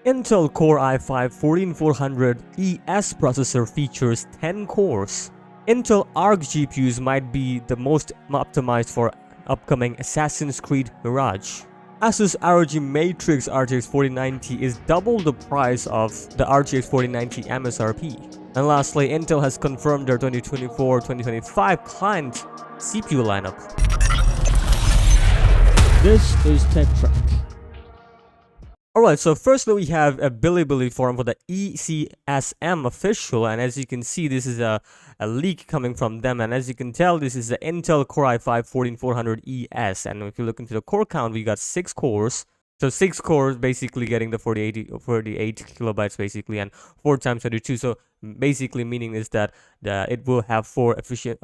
Intel Core i5-14400ES processor features 10 cores. Intel ARC GPUs might be the most optimized for upcoming Assassin's Creed Mirage. ASUS ROG Matrix RTX 4090 is double the price of the RTX 4090 MSRP. And lastly, Intel has confirmed their 2024-2025 client CPU lineup. This is Tech Track. Alright, so firstly we have a Bilibili forum for the ECSM official, and as you can see, this is a leak coming from them, and as you can tell, this is the Intel Core i5-14400ES, and if you look into the core count, we got 6 cores. So 6 cores basically getting the 48 kilobytes basically, and 4 times 32, so basically meaning is that it will have 4 efficiency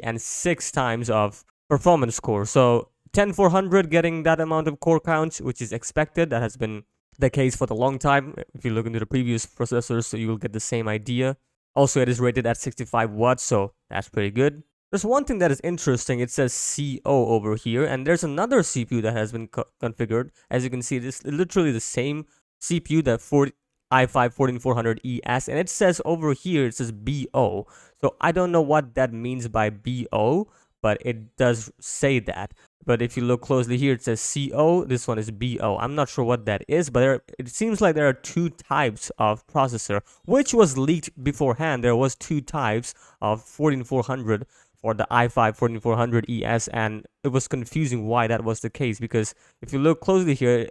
and 6 times of performance core. So 10400 getting that amount of core count, which is expected. That has been the case for a long time. If you look into the previous processors, so you will get the same idea. Also, it is rated at 65 watts, so that's pretty good. There's one thing that is interesting. It says CO over here, and there's another CPU that has been configured. As you can see, this is literally the same CPU, that i5-14400ES, and it says over here, it says BO. So I don't know what that means by BO, but it does say that. But if you look closely here, it says CO, this one is BO. I'm not sure what that is, but it seems like there are 2 types of processor, which was leaked beforehand. There was 2 types of 14400 for the i5-14400ES, and it was confusing why that was the case, because if you look closely here,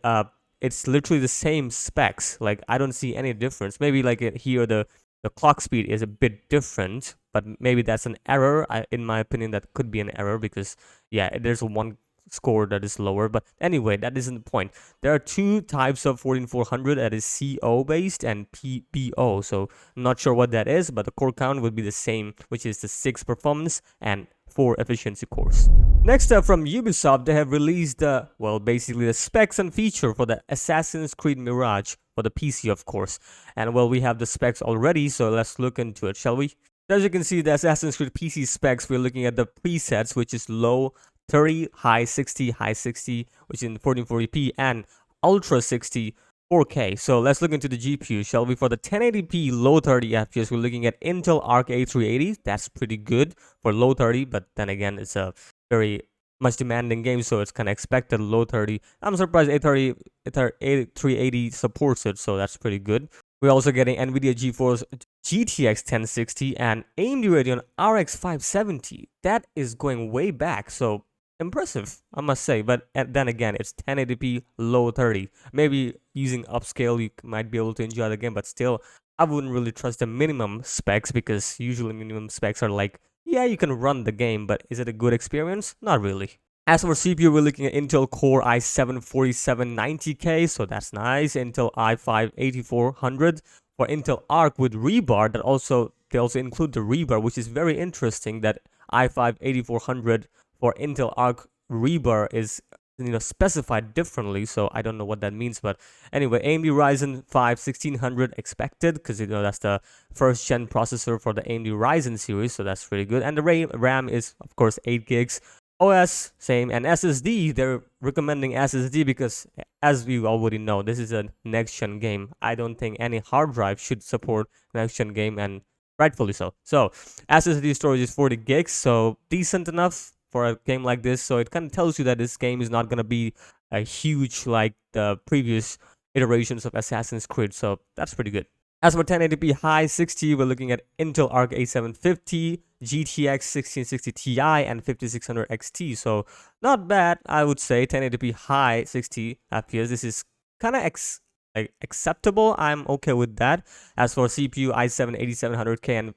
it's literally the same specs. Like, I don't see any difference. Maybe like here the clock speed is a bit different, but maybe that's an error. In my opinion, that could be an error, because yeah, there's one score that is lower. But anyway, that isn't the point. There are 2 types of 14400, that is CO based and PBO. So I'm not sure what that is, but the core count would be the same, which is the 6 performance and 4 efficiency cores. Next up, from Ubisoft, they have released basically the specs and feature for the Assassin's Creed Mirage for the PC, of course. And well, we have the specs already, so let's look into it, shall we? As you can see, the Assassin's Creed PC specs, we're looking at the presets, which is low 30, high 60, which is in 1440p, and ultra 60, 4K. So let's look into the GPU, shall we? For the 1080p low 30 FPS, we're looking at Intel Arc A380. That's pretty good for low 30, but then again, it's a very much demanding game, so it's kind of expected low 30. I'm surprised A380 supports it, so that's pretty good. We're also getting NVIDIA GeForce GTX 1060 and AMD Radeon RX 570. That is going way back, so impressive, I must say. But then again, it's 1080p low 30. Maybe using upscale, you might be able to enjoy the game, but still, I wouldn't really trust the minimum specs, because usually minimum specs are like, yeah, you can run the game, but is it a good experience? Not really. As for CPU, we're looking at Intel Core i7-4790K, so that's nice. Intel i5-8400 for Intel Arc with rebar. They also include the rebar, which is very interesting. That i5-8400 for Intel Arc rebar is specified differently, so I don't know what that means. But anyway, AMD Ryzen 5 1600 expected, because that's the first gen processor for the AMD Ryzen series, so that's pretty good. And the RAM is of course 8 gigs. OS same, and SSD, they're recommending SSD because, as we already know, this is a next gen game. I don't think any hard drive should support next gen game, and rightfully so. So SSD storage is 40 gigs, so decent enough for a game like this. So it kind of tells you that this game is not going to be a huge like the previous iterations of Assassin's Creed, so that's pretty good. As for 1080p high 60, we're looking at Intel Arc A750, GTX 1660 Ti, and 5600 XT. So not bad, I would say. 1080p high 60 FPS. This is kind of acceptable. I'm okay with that. As for CPU, i7 8700K and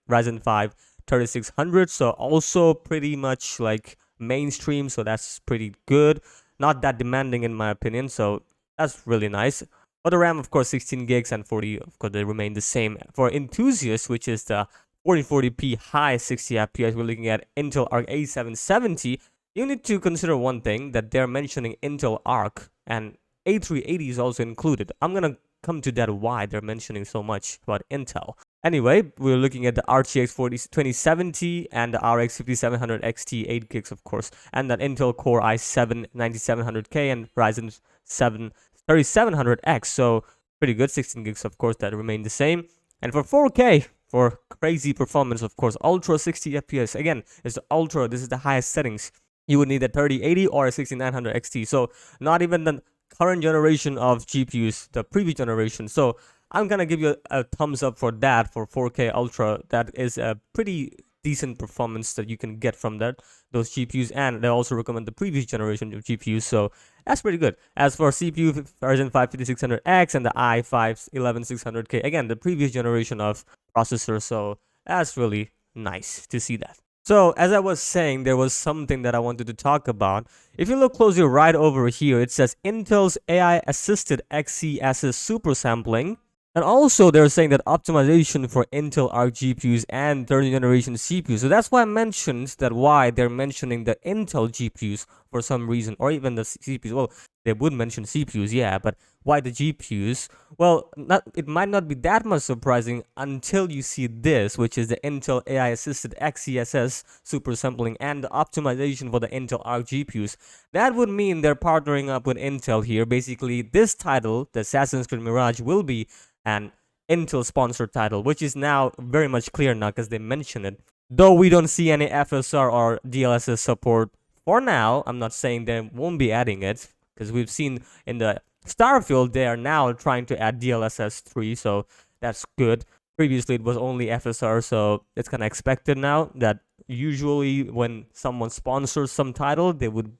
Ryzen 5 3600. So also pretty much like mainstream. So that's pretty good. Not that demanding in my opinion. So that's really nice. For the RAM, of course, 16 gigs and 40, of course, they remain the same. For enthusiasts, which is the 1440p high 60 FPS, we're looking at Intel Arc A770. You need to consider one thing, that they're mentioning Intel Arc, and A380 is also included. I'm going to come to that why they're mentioning so much about Intel. Anyway, we're looking at the RTX 2070 and the RX 5700 XT 8 gigs, of course, and that Intel Core i7 9700K and Ryzen 3700X. So pretty good. 16 gigs, of course, that remain the same. And for 4K, for crazy performance, of course, ultra 60 FPS. Again, it's the ultra. This is the highest settings. You would need a 3080 or a 6900 XT. So not even the current generation of GPUs, the previous generation. So I'm gonna give you a thumbs up for that, for 4K ultra. That is a pretty decent performance that you can get from those GPUs, and they also recommend the previous generation of GPUs, so that's pretty good. As for CPU, version 55600X and the i5 11600K, again, the previous generation of processor, so that's really nice to see that. So as I was saying, there was something that I wanted to talk about. If you look closely right over here, it says Intel's AI assisted XeSS super sampling. And also, they're saying that optimization for Intel Arc GPUs and 3rd generation CPUs. So that's why I mentioned that why they're mentioning the Intel GPUs for some reason, or even the CPUs. Well, they would mention CPUs, yeah, but why the GPUs? Well, it might not be that much surprising until you see this, which is the Intel AI assisted XeSS super sampling and the optimization for the Intel Arc GPUs. That would mean they're partnering up with Intel here. Basically, this title, the Assassin's Creed Mirage, will be an Intel sponsored title, which is now very much clear now because they mention it. Though we don't see any FSR or DLSS support for now. I'm not saying they won't be adding it, because we've seen in the Starfield they are now trying to add DLSS 3, so that's good. Previously it was only FSR, so it's kind of expected now that usually when someone sponsors some title, they would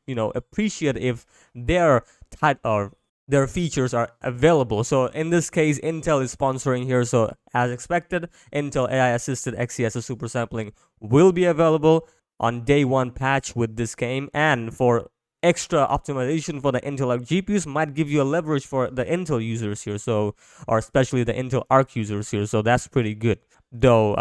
appreciate if their title or their features are available. So in this case, Intel is sponsoring here. So as expected, Intel AI assisted XeSS super sampling will be available on day one patch with this game. And for extra optimization for the Intel Arc GPUs might give you a leverage for the Intel users here. So, or especially the Intel Arc users here. So that's pretty good. Though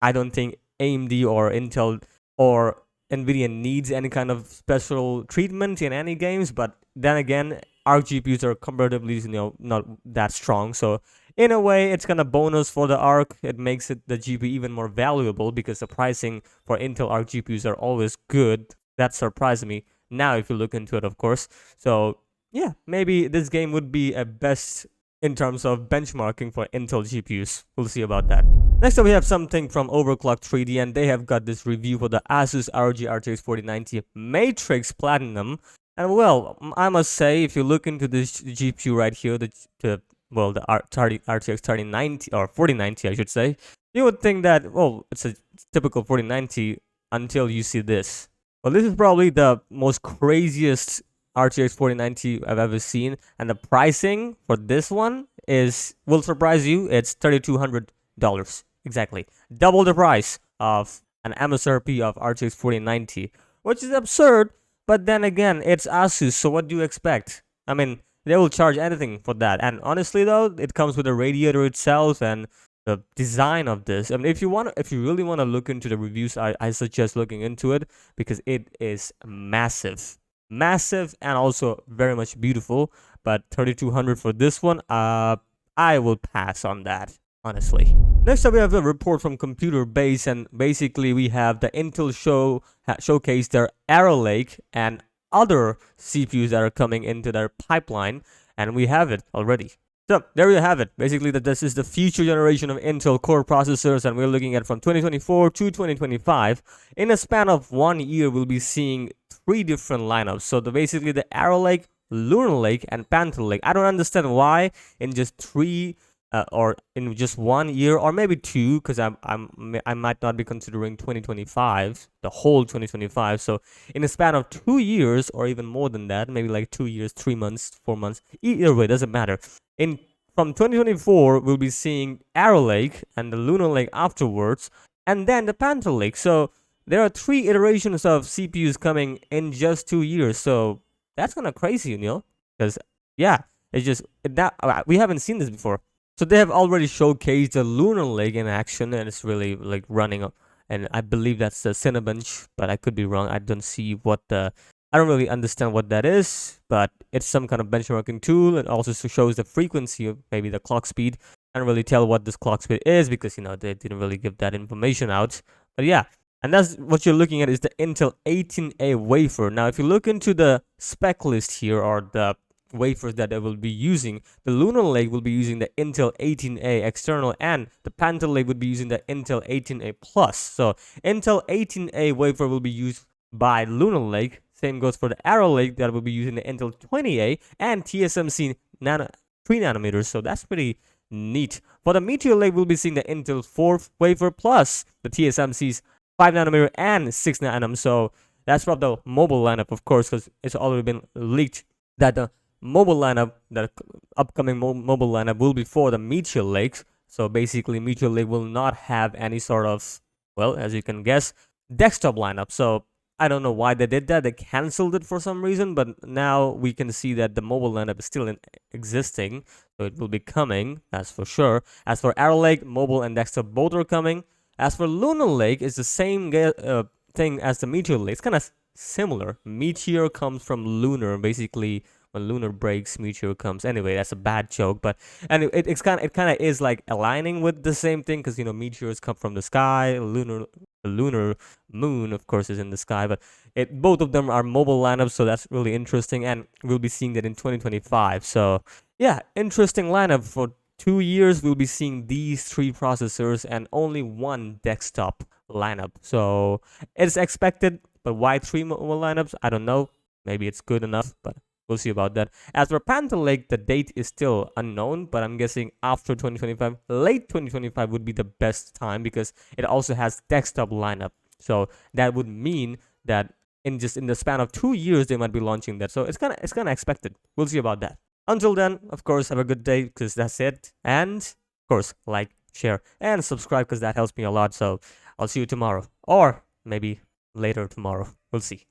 I don't think AMD or Intel or Nvidia needs any kind of special treatment in any games, but then again, Arc GPUs are comparatively not that strong, so in a way it's kind of bonus for the Arc. It makes the GPU even more valuable because the pricing for Intel Arc GPUs are always good. That surprised me now if you look into it, of course. So yeah, maybe this game would be a best in terms of benchmarking for Intel GPUs. We'll see about that. Next up, we have something from Overclock 3D, and they have got this review for the ASUS ROG RTX 4090 Matrix Platinum. And well, I must say, if you look into this GPU right here, the RTX 3090 or 4090, I should say, you would think that, well, it's a typical 4090 until you see this. Well, this is probably the most craziest RTX 4090 I've ever seen, and the pricing for this one will surprise you. It's $3,200 exactly, double the price of an MSRP of RTX 4090, which is absurd. But then again, it's ASUS, so what do you expect? I mean, they will charge anything for that. And honestly though, it comes with the radiator itself and the design of this. I mean, if you really want to look into the reviews, I suggest looking into it because it is massive and also very much beautiful. But 3,200 for this one, I will pass on that, honestly. Next up, we have a report from Computer Base, and basically we have the Intel showcase their Arrow Lake and other CPUs that are coming into their pipeline, and we have it already. So there you have it. Basically, this is the future generation of Intel Core processors, and we're looking at from 2024 to 2025. In a span of 1 year, we'll be seeing 3 different lineups. So basically the Arrow Lake, Lunar Lake, and Panther Lake. I don't understand why in just 3 or in just 1 year, or maybe 2, because I might not be considering 2025, the whole 2025. So in a span of 2 years, or even more than that, maybe like 2 years, 3 months, 4 months, either way, doesn't matter. From 2024, we'll be seeing Arrow Lake and the Lunar Lake afterwards, and then the Panther Lake. So there are 3 iterations of CPUs coming in just 2 years. So that's kind of crazy, because yeah, it's just we haven't seen this before. So they have already showcased the Lunar Lake in action, and it's really like running up. And I believe that's the Cinebench, but I could be wrong. I don't really understand what that is, but it's some kind of benchmarking tool. It also shows the frequency of maybe the clock speed. I don't really tell what this clock speed is because, they didn't really give that information out. But yeah, And that's what you're looking at is the Intel 18A wafer. Now, if you look into the spec list here, or the wafers that they will be using, the Lunar Lake will be using the Intel 18A external, and the Panther Lake would be using the Intel 18A plus. So Intel 18A wafer will be used by Lunar Lake. Same goes for the Arrow Lake, that will be using the Intel 20A and TSMC 3 nanometers. So that's pretty neat. For the Meteor Lake, we'll be seeing the Intel 4 wafer plus the TSMC's 5 nanometer and 6 nanometer. So that's from the mobile lineup, of course, because it's already been leaked that the mobile lineup, the upcoming mobile lineup, will be for the Meteor Lakes. So basically, Meteor Lake will not have any sort of, well, as you can guess, desktop lineup. So I don't know why they did that. They canceled it for some reason, but now we can see that the mobile lineup is still existing. So it will be coming, that's for sure. As for Arrow Lake, mobile and desktop both are coming. As for Lunar Lake, it's the same thing as the Meteor Lake. It's kind of similar. Meteor comes from lunar, basically. When lunar breaks, meteor comes. Anyway, that's a bad joke, but and it kind of is like aligning with the same thing, because meteors come from the sky. The lunar moon, of course, is in the sky, but both of them are mobile lineups, so that's really interesting, and we'll be seeing that in 2025. So yeah, interesting lineup. For 2 years, we'll be seeing these 3 processors and only 1 desktop lineup. So it's expected, but why 3 mobile lineups? I don't know. Maybe it's good enough, but we'll see about that. As for Panther Lake, the date is still unknown, but I'm guessing after 2025, late 2025 would be the best time, because it also has desktop lineup. So that would mean that in the span of 2 years, they might be launching that. So it's kind of expected. We'll see about that. Until then, of course, have a good day, because that's it. And of course, like, share, and subscribe, because that helps me a lot. So I'll see you tomorrow, or maybe later tomorrow. We'll see.